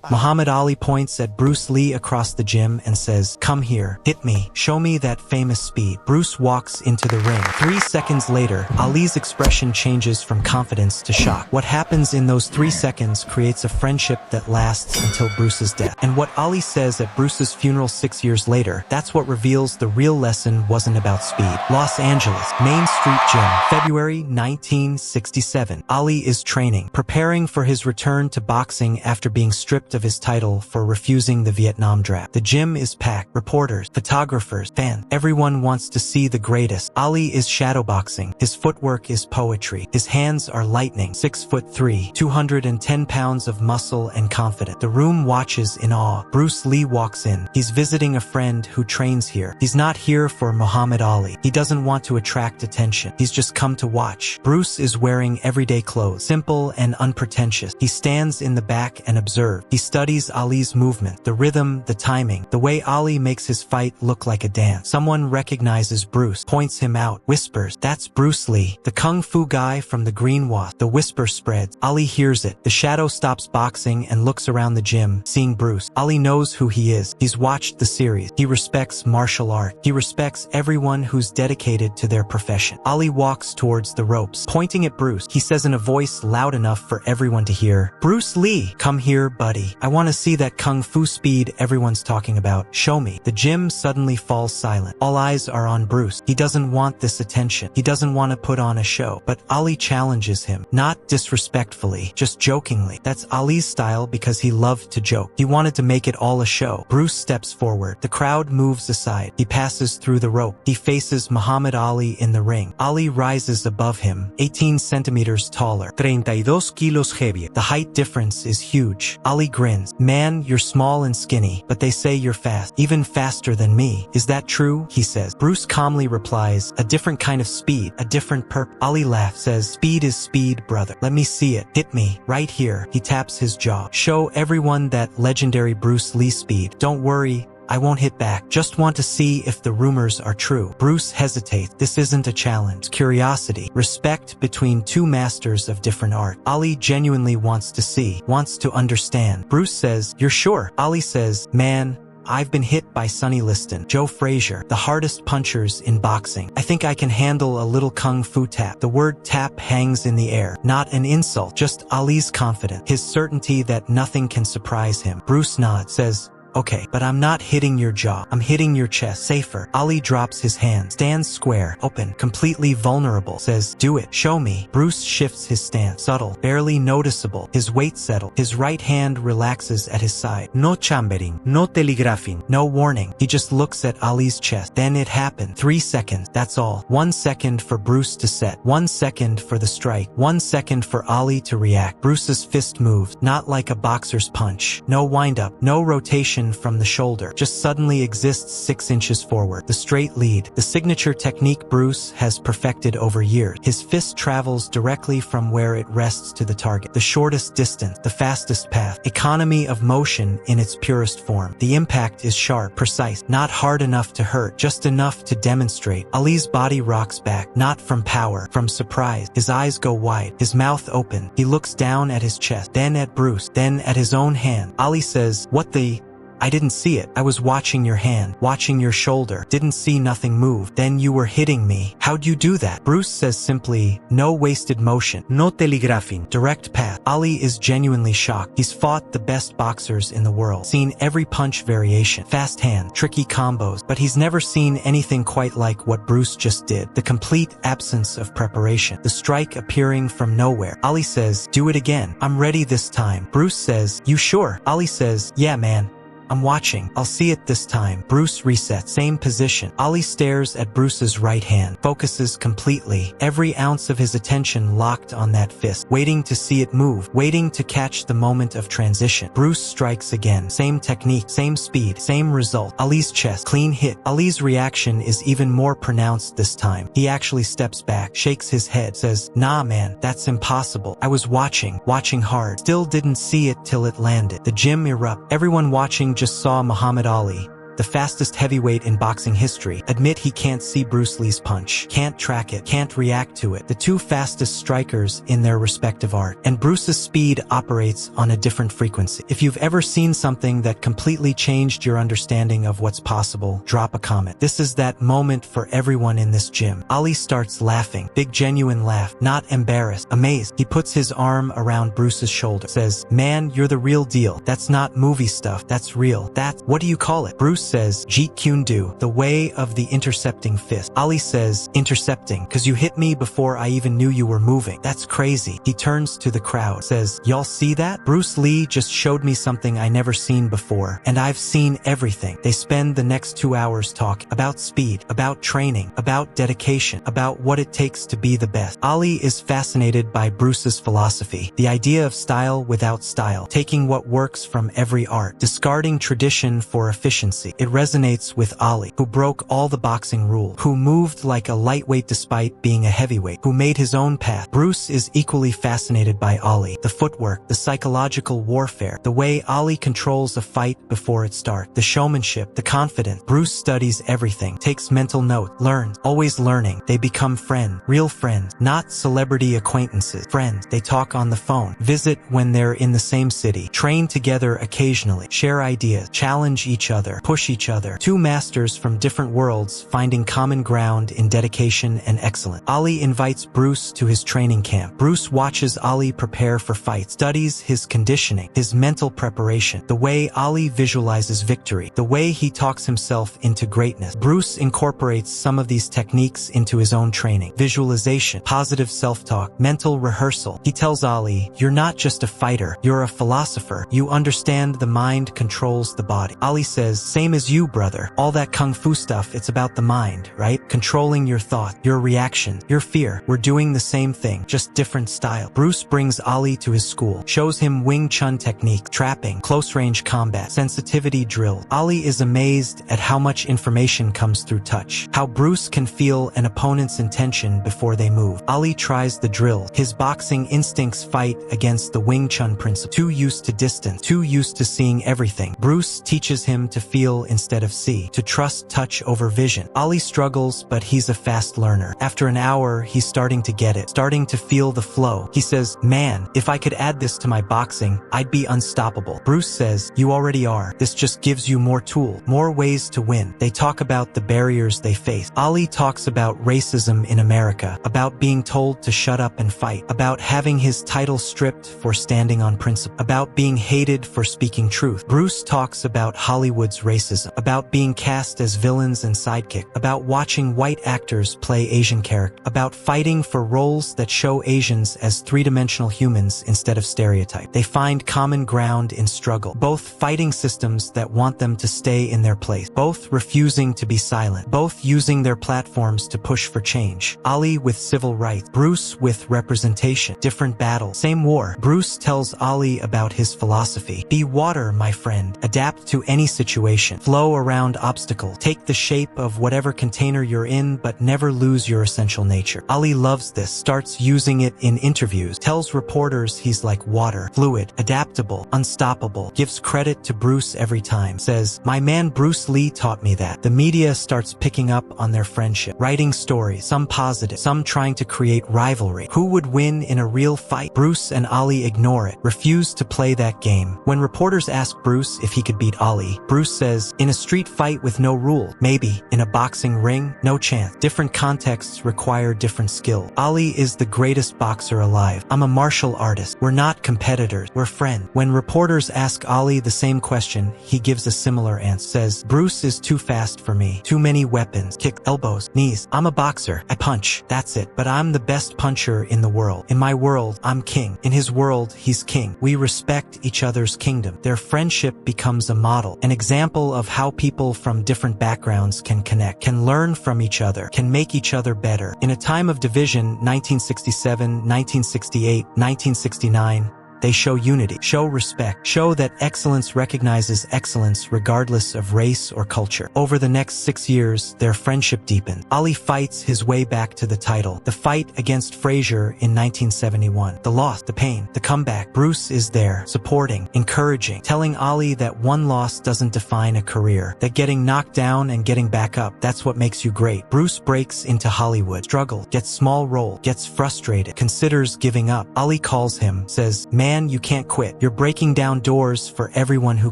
Muhammad Ali points at Bruce Lee across the gym and says, "Come here, hit me, show me that famous speed." Bruce walks into the ring. 3 seconds later, Ali's expression changes from confidence to shock. What happens in those 3 seconds creates a friendship that lasts until Bruce's death. And what Ali says at Bruce's funeral 6 years later, that's what reveals the real lesson wasn't about speed. Los Angeles, Main Street Gym, February 1967. Ali is training, preparing for his return to boxing after being stripped of his title for refusing the Vietnam draft. The gym is packed. Reporters, photographers, fans. Everyone wants to see the greatest. Ali is shadowboxing. His footwork is poetry. His hands are lightning. 6'3", 210 pounds of muscle and confident. The room watches in awe. Bruce Lee walks in. He's visiting a friend who trains here. He's not here for Muhammad Ali. He doesn't want to attract attention. He's just come to watch. Bruce is wearing everyday clothes, simple and unpretentious. He stands in the back and observes. He studies Ali's movement, the rhythm, the timing, the way Ali makes his fight look like a dance. Someone recognizes Bruce, points him out, whispers, "That's Bruce Lee, the kung fu guy from the Green Wasp." The whisper spreads. Ali hears it. The shadow stops boxing and looks around the gym, seeing Bruce. Ali knows who he is. He's watched the series. He respects martial art. He respects everyone who's dedicated to their profession. Ali walks towards the ropes, pointing at Bruce. He says in a voice loud enough for everyone to hear, "Bruce Lee, come here, buddy. I want to see that kung fu speed everyone's talking about. Show me." The gym suddenly falls silent. All eyes are on Bruce. He doesn't want this attention. He doesn't want to put on a show. But Ali challenges him, not disrespectfully, just jokingly. That's Ali's style because he loved to joke. He wanted to make it all a show. Bruce steps forward. The crowd moves aside. He passes through the rope. He faces Muhammad Ali in the ring. Ali rises above him, 18 centimeters taller, 32 kilos heavier. The height difference is huge. Ali grins. "Man, you're small and skinny, but they say you're fast, even faster than me. Is that true?" he says. Bruce calmly replies, "A different kind of speed, a different purpose." Ali laughs, says, "Speed is speed, brother. Let me see it. Hit me, right here." He taps his jaw. "Show everyone that legendary Bruce Lee speed. Don't worry, I won't hit back. Just want to see if the rumors are true." Bruce hesitates. This isn't a challenge. It's curiosity. Respect between two masters of different art. Ali genuinely wants to see, wants to understand. Bruce says, "You're sure?" Ali says, "Man, I've been hit by Sonny Liston, Joe Frazier, the hardest punchers in boxing. I think I can handle a little kung fu tap." The word tap hangs in the air. Not an insult, just Ali's confidence, his certainty that nothing can surprise him. Bruce nods, says, "Okay, but I'm not hitting your jaw. I'm hitting your chest. Safer." Ali drops his hand, stands square, open, completely vulnerable, says, "Do it. Show me." Bruce shifts his stance, subtle, barely noticeable. His weight settled. His right hand relaxes at his side. No chambering, no telegraphing, no warning. He just looks at Ali's chest. Then it happened. 3 seconds, that's all. 1 second for Bruce to set. 1 second for the strike. 1 second for Ali to react. Bruce's fist moves, not like a boxer's punch. No wind-up, no rotation from the shoulder, just suddenly exists 6 inches forward. The straight lead, the signature technique Bruce has perfected over years. His fist travels directly from where it rests to the target. The shortest distance, the fastest path. Economy of motion in its purest form. The impact is sharp, precise, not hard enough to hurt, just enough to demonstrate. Ali's body rocks back, not from power, from surprise. His eyes go wide, his mouth open. He looks down at his chest, then at Bruce, then at his own hand. Ali says, "What the? I didn't see it. I was watching your hand, watching your shoulder. Didn't see nothing move. Then you were hitting me. How'd you do that?" Bruce says simply, "No wasted motion. No telegraphing. Direct path." Ali is genuinely shocked. He's fought the best boxers in the world, seen every punch variation, fast hand, tricky combos, but he's never seen anything quite like what Bruce just did. The complete absence of preparation. The strike appearing from nowhere. Ali says, "Do it again. I'm ready this time." Bruce says, "You sure?" Ali says, "Yeah, man. I'm watching. I'll see it this time." Bruce resets. Same position. Ali stares at Bruce's right hand, focuses completely, every ounce of his attention locked on that fist, waiting to see it move, waiting to catch the moment of transition. Bruce strikes again. Same technique, same speed, same result. Ali's chest, clean hit. Ali's reaction is even more pronounced this time. He actually steps back, shakes his head, says, "Nah, man, that's impossible. I was watching hard. Still didn't see it till it landed." The gym erupts. Everyone watching just saw Muhammad Ali, the fastest heavyweight in boxing history, admit he can't see Bruce Lee's punch, can't track it, can't react to it. The two fastest strikers in their respective art. And Bruce's speed operates on a different frequency. If you've ever seen something that completely changed your understanding of what's possible, drop a comment. This is that moment for everyone in this gym. Ali starts laughing. Big genuine laugh. Not embarrassed. Amazed. He puts his arm around Bruce's shoulder. Says, man, you're the real deal. That's not movie stuff. That's real. What do you call it? Bruce says, Jeet Kune Do. The way of the intercepting fist. Ali says, intercepting. Cause you hit me before I even knew you were moving. That's crazy. He turns to the crowd. Says, y'all see that? Bruce Lee just showed me something I never seen before. And I've seen everything. They spend the next 2 hours talking about speed, about training, about dedication, about what it takes to be the best. Ali is fascinated by Bruce's philosophy, the idea of style without style, taking what works from every art, discarding tradition for efficiency. It resonates with Ali, who broke all the boxing rules, who moved like a lightweight despite being a heavyweight, who made his own path. Bruce is equally fascinated by Ali, the footwork, the psychological warfare, the way Ali controls a fight before it starts, the showmanship, the confidence. Bruce studies everything, takes mental note, learns, always learning. They become friends, real friends, not celebrity acquaintances. Friends, they talk on the phone, visit when they're in the same city, train together occasionally, share ideas, challenge each other, push each other. Two masters from different worlds finding common ground in dedication and excellence. Ali invites Bruce to his training camp. Bruce watches Ali prepare for fights, studies his conditioning, his mental preparation, the way Ali visualizes victory, the way he talks himself into greatness. Bruce incorporates some of these techniques into his own training. Visualization, positive self-talk, mental rehearsal. He tells Ali, you're not just a fighter, you're a philosopher. You understand the mind controls the body. Ali says, same as you, brother. All that kung fu stuff, it's about the mind, right? Controlling your thought, your reaction, your fear. We're doing the same thing, just different style. Bruce brings Ali to his school, shows him Wing Chun technique, trapping, close-range combat, sensitivity drills. Ali is amazed at how much information comes through touch, how Bruce can feel an opponent's intention before they move. Ali tries the drill. His boxing instincts fight against the Wing Chun principle. Too used to distance, too used to seeing everything. Bruce teaches him to feel instead of see, to trust touch over vision. Ali struggles, but he's a fast learner. After an hour, he's starting to get it, starting to feel the flow. He says, man, if I could add this to my boxing, I'd be unstoppable. Bruce says, you already are. This just gives you more tools, more ways to win. They talk about the barriers they face. Ali talks about racism in America, about being told to shut up and fight, about having his title stripped for standing on principle, about being hated for speaking truth. Bruce talks about Hollywood's racism, about being cast as villains and sidekick, about watching white actors play Asian characters, about fighting for roles that show Asians as three-dimensional humans instead of stereotypes. They find common ground in struggle, both fighting systems that want them to stay in their place, both refusing to be silent, both using their platforms to push for change. Ali with civil rights, Bruce with representation. Different battles, same war. Bruce tells Ali about his philosophy. Be water, my friend. Adapt to any situation. Flow around obstacles. Take the shape of whatever container you're in, but never lose your essential nature. Ali loves this, starts using it in interviews, tells reporters he's like water, fluid, adaptable, unstoppable, gives credit to Bruce every time, says, my man Bruce Lee taught me that. The media starts picking up on their friendship, writing stories, some positive, some trying to create rivalry. Who would win in a real fight? Bruce and Ali ignore it, refuse to play that game. When reporters ask Bruce if he could beat Ali, Bruce says, in a street fight with no rule, maybe. In a boxing ring, no chance. Different contexts require different skill. Ali is the greatest boxer alive. I'm a martial artist. We're not competitors. We're friends. When reporters ask Ali the same question, he gives a similar answer. Says, Bruce is too fast for me. Too many weapons. Kick, elbows, knees. I'm a boxer. I punch. That's it. But I'm the best puncher in the world. In my world, I'm king. In his world, he's king. We respect each other's kingdom. Their friendship becomes a model, an example of how people from different backgrounds can connect, can learn from each other, can make each other better. In a time of division, 1967, 1968, 1969, They show unity, show respect, show that excellence recognizes excellence regardless of race or culture. Over the next 6 years, their friendship deepened. Ali fights his way back to the title. The fight against Frazier in 1971. The loss, the pain, the comeback. Bruce is there, supporting, encouraging, telling Ali that one loss doesn't define a career, that getting knocked down and getting back up, that's what makes you great. Bruce breaks into Hollywood, struggles, gets small role, gets frustrated, considers giving up. Ali calls him, says, "Man, you can't quit. You're breaking down doors for everyone who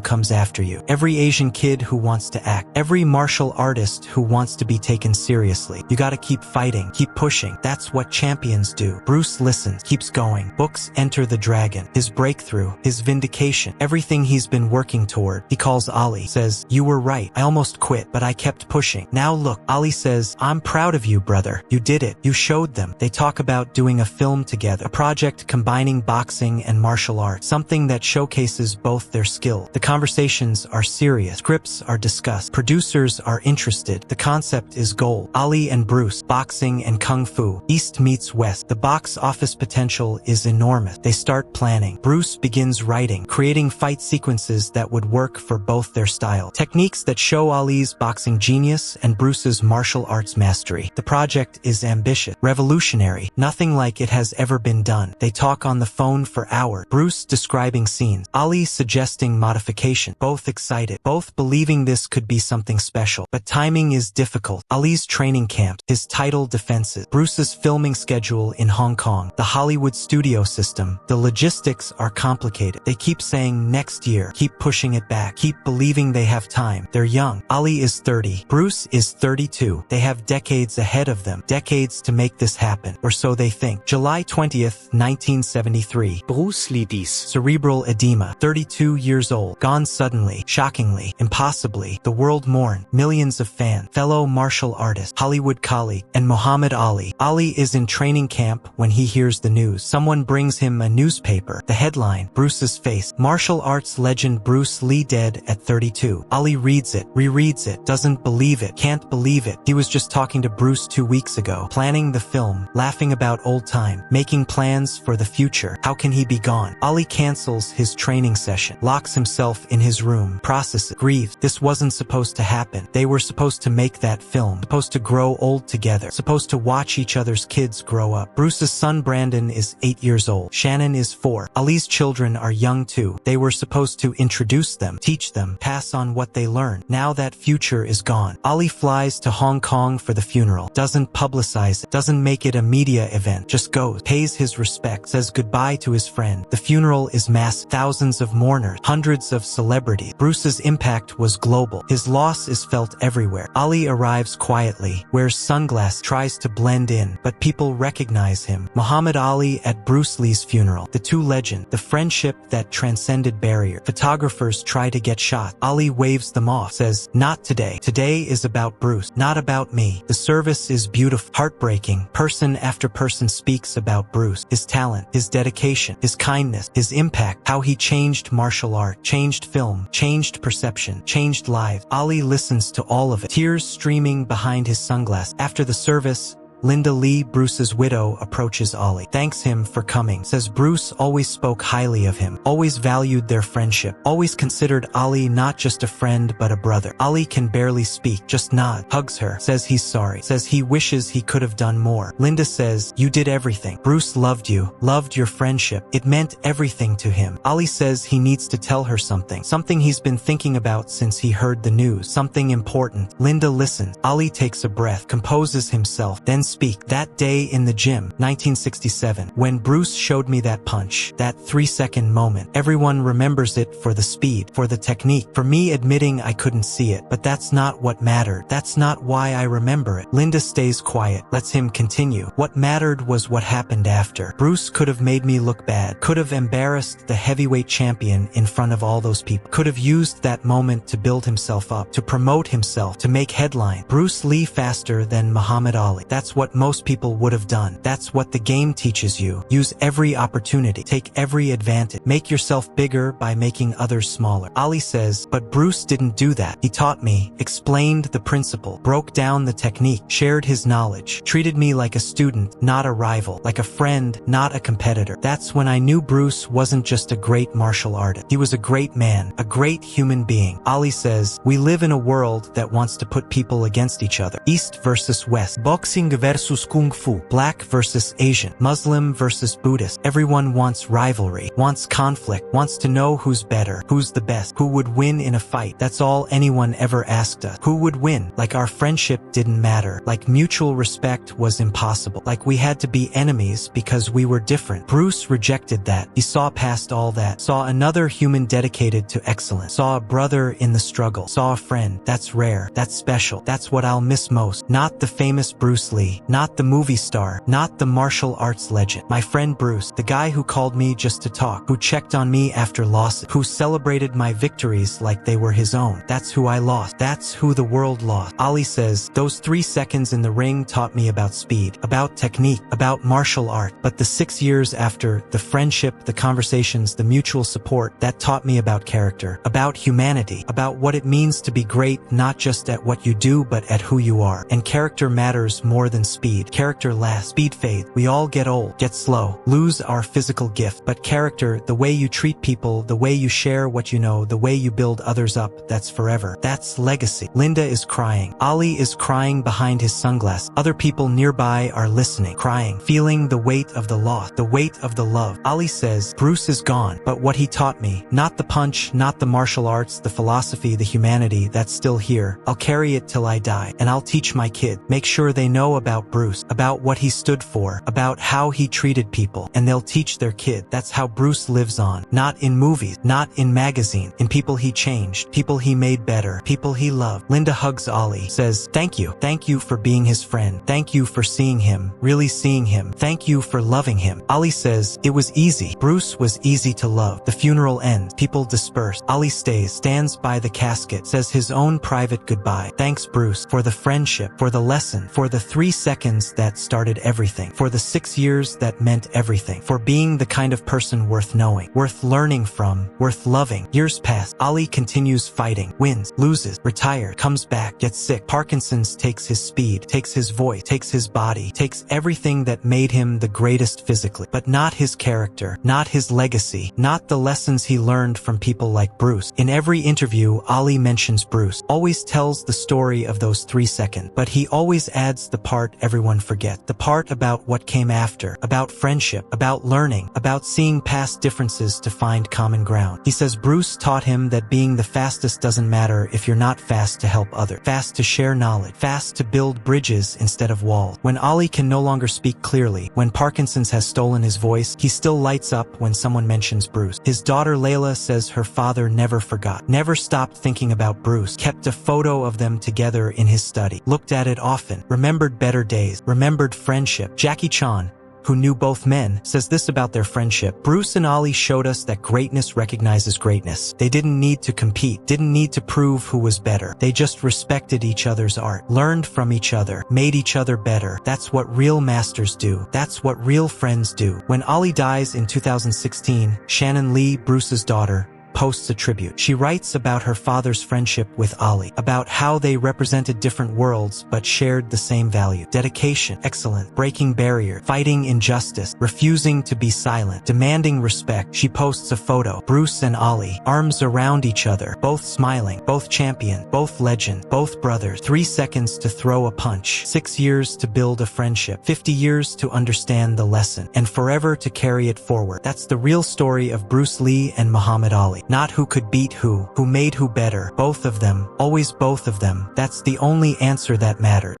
comes after you. Every Asian kid who wants to act, every martial artist who wants to be taken seriously. You gotta keep fighting, keep pushing. That's what champions do." Bruce listens, keeps going. Books Enter the Dragon, his breakthrough, his vindication, everything he's been working toward. He calls Ali, says, "You were right. I almost quit, but I kept pushing. Now look." Ali says, "I'm proud of you, brother. You did it. You showed them." They talk about doing a film together, a project combining boxing and martial arts, something that showcases both their skill. The conversations are serious. Scripts are discussed. Producers are interested. The concept is gold. Ali and Bruce, boxing and kung fu. East meets West. The box office potential is enormous. They start planning. Bruce begins writing, creating fight sequences that would work for both their style. Techniques that show Ali's boxing genius and Bruce's martial arts mastery. The project is ambitious, revolutionary, nothing like it has ever been done. They talk on the phone for hours. Bruce describing scenes, Ali suggesting modification. Both excited, both believing this could be something special. But timing is difficult. Ali's training camp, his title defenses, Bruce's filming schedule in Hong Kong, the Hollywood studio system. The logistics are complicated. They keep saying next year, keep pushing it back, keep believing they have time. They're young. Ali is 30. Bruce is 32. They have decades ahead of them. Decades to make this happen. Or so they think. July 20th, 1973. Bruce Lee dies. Cerebral edema. 32 years old. Gone suddenly. Shockingly. Impossibly. The world mourned. Millions of fans. Fellow martial artist. Hollywood colleague. And Muhammad Ali. Ali is in training camp when he hears the news. Someone brings him a newspaper. The headline. Bruce's face. Martial arts legend Bruce Lee dead at 32. Ali reads it. Rereads it. Doesn't believe it. Can't believe it. He was just talking to Bruce 2 weeks ago. Planning the film. Laughing about old time. Making plans for the future. How can he be gone? Ali cancels his training session. Locks himself in his room. Processes. Grieves. This wasn't supposed to happen. They were supposed to make that film. Supposed to grow old together. Supposed to watch each other's kids grow up. Bruce's son Brandon is 8 years old. Shannon is 4. Ali's children are young too. They were supposed to introduce them, teach them, pass on what they learned. Now that future is gone. Ali flies to Hong Kong for the funeral. Doesn't publicize it. Doesn't make it a media event. Just goes. Pays his respects. Says goodbye to his friend. The funeral is massive. Thousands of mourners. Hundreds of celebrities. Bruce's impact was global. His loss is felt everywhere. Ali arrives quietly. Wears sunglasses. Tries to blend in. But people recognize him. Muhammad Ali at Bruce Lee's funeral. The two legends. The friendship that transcended barrier. Photographers try to get shots. Ali waves them off. Says, "Not today. Today is about Bruce. Not about me." The service is beautiful. Heartbreaking. Person after person speaks about Bruce. His talent. His dedication. His kindness. His impact. How he changed martial art. Changed film. Changed perception. Changed lives. Ali listens to all of it. Tears streaming behind his sunglasses. After the service, Linda Lee, Bruce's widow, approaches Ali. Thanks him for coming. Says Bruce always spoke highly of him. Always valued their friendship. Always considered Ali not just a friend but a brother. Ali can barely speak. Just nod. Hugs her. Says he's sorry. Says he wishes he could have done more. Linda says, "You did everything. Bruce loved you. Loved your friendship. It meant everything to him." Ali says he needs to tell her something. Something he's been thinking about since he heard the news. Something important. Linda listens. Ali takes a breath. Composes himself. Then speak. "That day in the gym, 1967, when Bruce showed me that punch, that 3-second moment, everyone remembers it for the speed, for the technique, for me admitting I couldn't see it, but that's not what mattered. That's not why I remember it." Linda stays quiet, lets him continue. "What mattered was what happened after. Bruce could have made me look bad, could have embarrassed the heavyweight champion in front of all those people, could have used that moment to build himself up, to promote himself, to make headline. Bruce Lee faster than Muhammad Ali. That's what most people would have done. That's what the game teaches you. Use every opportunity. Take every advantage. Make yourself bigger by making others smaller. Ali says, but Bruce didn't do that. He taught me, explained the principle, broke down the technique, shared his knowledge, treated me like a student, not a rival, like a friend, not a competitor. That's when I knew Bruce wasn't just a great martial artist. He was a great man, a great human being. Ali says, we live in a world that wants to put people against each other. East versus West. Boxing versus Kung Fu. Black versus Asian. Muslim versus Buddhist. Everyone wants rivalry, wants conflict, wants to know who's better, who's the best, who would win in a fight. That's all anyone ever asked us. Who would win? Like our friendship didn't matter. Like mutual respect was impossible. Like we had to be enemies because we were different. Bruce rejected that. He saw past all that. Saw another human dedicated to excellence. Saw a brother in the struggle. Saw a friend. That's rare. That's special. That's what I'll miss most. Not the famous Bruce Lee. Not the movie star. Not the martial arts legend. My friend Bruce. The guy who called me just to talk. Who checked on me after losses. Who celebrated my victories like they were his own. That's who I lost. That's who the world lost. Ali says, those 3 seconds in the ring taught me about speed, about technique, about martial art. But the 6 years after, the friendship, the conversations, the mutual support, that taught me about character, about humanity, about what it means to be great, not just at what you do, but at who you are. And character matters more than speed. Character lasts. Speed fades. We all get old, get slow, lose our physical gift. But character, the way you treat people, the way you share what you know, the way you build others up, that's forever. That's legacy. Linda is crying. Ali is crying behind his sunglasses. Other people nearby are listening, crying, feeling the weight of the loss, the weight of the love. Ali says, Bruce is gone, but what he taught me, not the punch, not the martial arts, the philosophy, the humanity, that's still here. I'll carry it till I die, and I'll teach my kid. Make sure they know about Bruce, about what he stood for, about how he treated people, and they'll teach their kid. That's how Bruce lives on. Not in movies, not in magazines, in people he changed, people he made better, people he loved. Linda hugs Ali, says, thank you. Thank you for being his friend. Thank you for seeing him, really seeing him. Thank you for loving him. Ali says, it was easy. Bruce was easy to love. The funeral ends. People disperse. Ali stays, stands by the casket, says his own private goodbye. Thanks, Bruce, for the friendship, for the lesson, for the 3 seconds that started everything, for the 6 years that meant everything, for being the kind of person worth knowing, worth learning from, worth loving. Years pass. Ali continues fighting, wins, loses, retired, comes back, gets sick. Parkinson's takes his speed, takes his voice, takes his body, takes everything that made him the greatest physically, but not his character, not his legacy, not the lessons he learned from people like Bruce. In every interview, Ali mentions Bruce, always tells the story of those 3 seconds, but he always adds the part everyone forgets, the part about what came after, about friendship, about learning, about seeing past differences to find common ground. He says Bruce taught him that being the fastest doesn't matter if you're not fast to help others, fast to share knowledge, fast to build bridges instead of walls. When Ali can no longer speak clearly, when Parkinson's has stolen his voice, he still lights up when someone mentions Bruce. His daughter Layla says her father never forgot, never stopped thinking about Bruce, kept a photo of them together in his study, looked at it often, remembered better days, remembered friendship. Jackie Chan, who knew both men, says this about their friendship. Bruce and Ali showed us that greatness recognizes greatness. They didn't need to compete, didn't need to prove who was better. They just respected each other's art, learned from each other, made each other better. That's what real masters do. That's what real friends do. When Ali dies in 2016, Shannon Lee, Bruce's daughter, posts a tribute. She writes about her father's friendship with Ali, about how they represented different worlds but shared the same value: dedication, excellence, breaking barriers, fighting injustice, refusing to be silent, demanding respect. She posts a photo, Bruce and Ali, arms around each other, both smiling, both champions, both legends, both brothers. 3 seconds to throw a punch, 6 years to build a friendship, 50 years to understand the lesson, and forever to carry it forward. That's the real story of Bruce Lee and Muhammad Ali. Not who could beat who made who better. Both of them, always both of them. That's the only answer that matters.